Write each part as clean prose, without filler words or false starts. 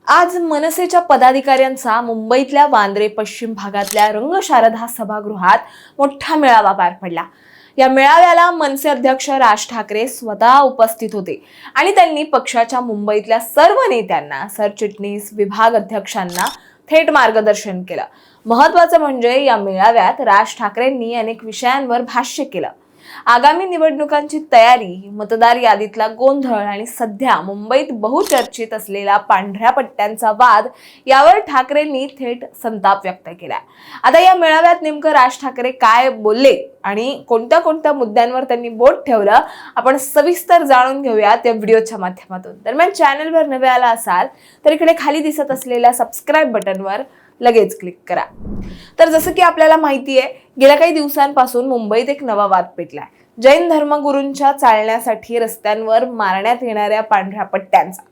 आज मनसेच्या पदाधिकाऱ्यांचा मुंबईतल्या वांद्रे पश्चिम भागातल्या रंगशारदा सभागृहात मोठा मेळावा पार पडला। या मेळाव्याला मनसे अध्यक्ष राज ठाकरे स्वतः उपस्थित होते आणि त्यांनी पक्षाच्या मुंबईतल्या सर्व नेत्यांना, सरचिटणीस, विभाग अध्यक्षांना थेट मार्गदर्शन केलं। महत्त्वाचं म्हणजे या मेळाव्यात राज ठाकरेंनी अनेक विषयांवर भाष्य केलं। आगामी निवडणुकांची तयारी, मतदार यादीतला गोंधळ आणि सध्या मुंबईत बहुचर्चित असलेला पांढऱ्या पट्ट्यांचा वाद यावर ठाकरेंनी थेट संताप व्यक्त केला। आता या मेळाव्यात नेमकं राज ठाकरे काय बोलले आणि कोणत्या कोणत्या मुद्द्यांवर त्यांनी बोट ठेवलं आपण सविस्तर जाणून घेऊयात या व्हिडिओच्या माध्यमातून। दरम्यान चॅनलवर नवे आला असाल तर इकडे खाली दिसत असलेल्या सबस्क्राइब बटनवर लगेच क्लिक करा। तर जसं की आपल्याला माहिती आहे, गेल्या काही दिवसांपासून मुंबईत एक नवा वाद पेटलाय। जैन धर्मगुरूंच्या चालण्यासाठी रस्त्यांवर मारण्यात येणाऱ्या पांढऱ्या पट्ट्यांचा।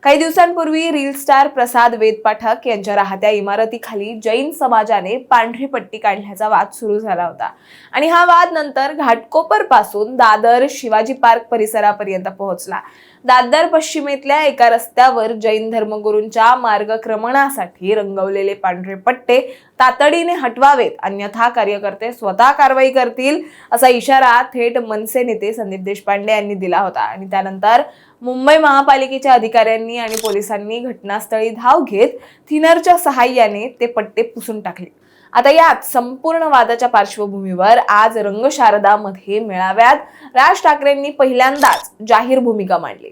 काही दिवसांपूर्वी रील स्टार प्रसाद वेद पाठक यांच्या राहत्या इमारतीखाली जैन समाजाने पांढरी पट्टी काढण्याचा वाद सुरू झाला होता आणि हा वाद नंतर घाटकोपर पासून दादर शिवाजी पार्क परिसरापर्यंत पोहोचला। दादर पश्चिमेतल्या एका रस्त्यावर जैन धर्मगुरूंच्या मार्गक्रमणासाठी रंगवलेले पांढरे पट्टे तातडीने हटवावेत, अन्यथा कार्यकर्ते स्वतः कारवाई करतील असा इशारा थेट मनसे नेते संदीप देशपांडे यांनी दिला होता आणि त्यानंतर मुंबई महापालिकेच्या अधिकाऱ्यांनी आणि पोलिसांनी घटनास्थळी धाव घेत थिनरच्या सहाय्याने ते पट्टे पुसून टाकले। आता यात संपूर्ण वादाच्या पार्श्वभूमीवर आज रंगशारदामध्ये मेळाव्यात राज ठाकरेंनी पहिल्यांदाच जाहीर भूमिका मांडली।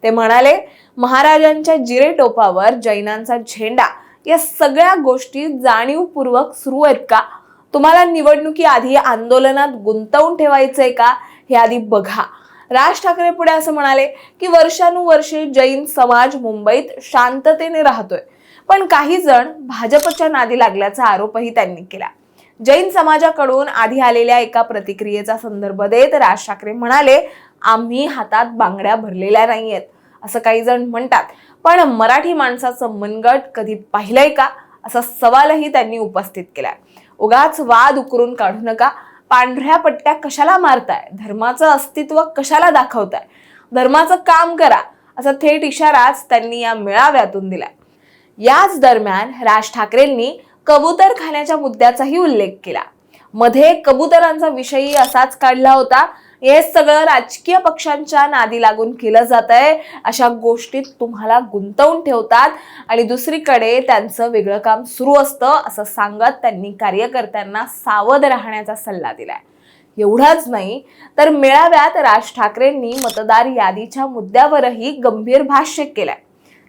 ते म्हणाले, महाराजांच्या जिरे टोपावर जैनांचा झेंडा या सगळ्या गोष्टी जाणीवपूर्वक सुरू आहेत का? तुम्हाला निवडणुकी आधी आंदोलनात गुंतवून ठेवायचंय का हे आधी बघा। राज ठाकरे पुढे असं म्हणाले की वर्षानुवर्षे जैन समाज मुंबईत शांततेने राहतोय, पण काही जण भाजपच्या नादी लागल्याचा आरोपही त्यांनी केला। जैन समाजाकडून आधी आलेल्या एका प्रतिक्रियेचा संदर्भ देत राज ठाकरे म्हणाले, आम्ही हातात बांगड्या भरलेल्या नाहीयेत असं काही जण म्हणतात, पण मराठी माणसाचं मनगट कधी पाहिलंय का असा सवालही त्यांनी उपस्थित केलाय। उगाच वाद उकरून काढू नका, पांढऱ्या पट्ट्या कशाला मारताय, धर्माचं अस्तित्व कशाला दाखवताय, धर्माचं काम करा असा थेट इशाराच त्यांनी या मेळाव्यातून दिलाय। याच दरम्यान राज ठाकरेंनी कबूतरखान्याच्या मुद्द्याचाही उल्लेख केला। मध्ये कबुतरांचा विषयी असाच काढला होता, हे सगळं राजकीय पक्षांच्या नादी लागून केलं जातंय, अशा गोष्टीत तुम्हाला गुंतवून ठेवतात आणि दुसरीकडे त्यांचं वेगळं काम सुरू असतं असं सांगत त्यांनी कार्यकर्त्यांना सावध राहण्याचा सल्ला दिलाय। एवढंच नाही तर मेळाव्यात राज ठाकरेंनी मतदार यादीच्या मुद्द्यावरही गंभीर भाष्य केलंय।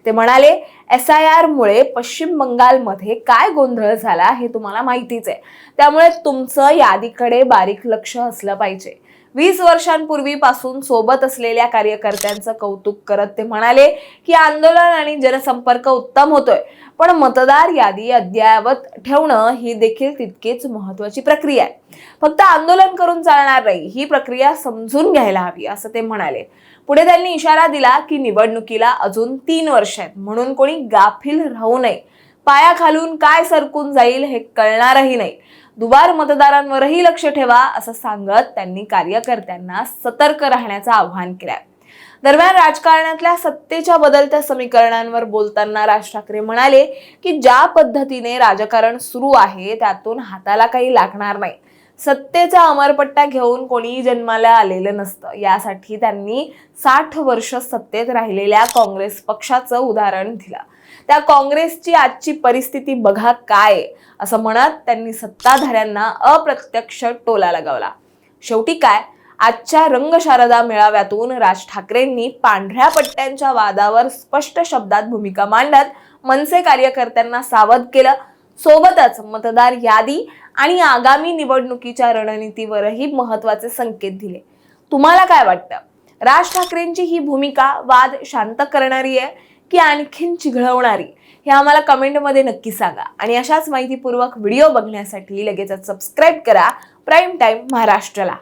ते म्हणाले, SIR मुळे पश्चिम बंगालमध्ये काय गोंधळ झाला हे तुम्हाला माहितीच आहे, त्यामुळे तुमचं यादीकडे बारीक लक्ष असलं पाहिजे। 20 वर्षांपूर्वीपासून सोबत असलेल्या कार्यकर्त्यांचं कौतुक करत ते म्हणाले की आंदोलन आणि जनसंपर्क उत्तम होतोय, पण मतदार यादी अद्ययावत ठेवणं ही देखील तितकीच महत्त्वाची प्रक्रिया आहे। फक्त आंदोलन करून चालणार नाही, ही प्रक्रिया समजून घ्यायला हवी असं ते म्हणाले। पुढे त्यांनी इशारा दिला की निवडणुकीला अजून 3 वर्ष आहेत, म्हणून कोणी गाफील राहू नये। पायाखालून काय सरकून जाईल हे कळणारही नाही, दुबार मतदारांवरही लक्ष ठेवा असं सांगत त्यांनी कार्यकर्त्यांना सतर्क राहण्याचं आवाहन केलंय। दरम्यान राजकारणातल्या सत्तेच्या बदलत्या समीकरणांवर बोलताना राज ठाकरे म्हणाले की ज्या पद्धतीने राजकारण सुरू आहे त्यातून हाताला काही लागणार नाही। सत्तेचा अमरपट्टा घेऊन कोणी जन्माला आलेलं नसतं, यासाठी त्यांनी 60 वर्ष सत्तेत राहिलेल्या काँग्रेस पक्षाचं उदाहरण दिलं। त्या काँग्रेसची आजची परिस्थिती बघा काय असं म्हणत त्यांनी सत्ताधाऱ्यांना अप्रत्यक्ष टोला लगावला। शेवटी काय, आजच्या रंगशारदा मेळाव्यातून राज ठाकरेंनी पांढऱ्या पट्ट्यांच्या वादावर स्पष्ट शब्दात भूमिका मांडत मनसे कार्यकर्त्यांना सावध केलं, सोबतच मतदार यादी आणि आगामी निवडणुकीच्या रणनीतीवरही महत्त्वाचे संकेत दिले। तुम्हाला काय वाटतं, राज ठाकरेंची ही भूमिका वाद शांत करणारी आहे की आणखीन चिघळवणारी हे आम्हाला कमेंटमध्ये नक्की सांगा आणि अशाच माहितीपूर्वक व्हिडिओ बघण्यासाठी लगेचच सबस्क्राइब करा प्राईम टाइम महाराष्ट्राला।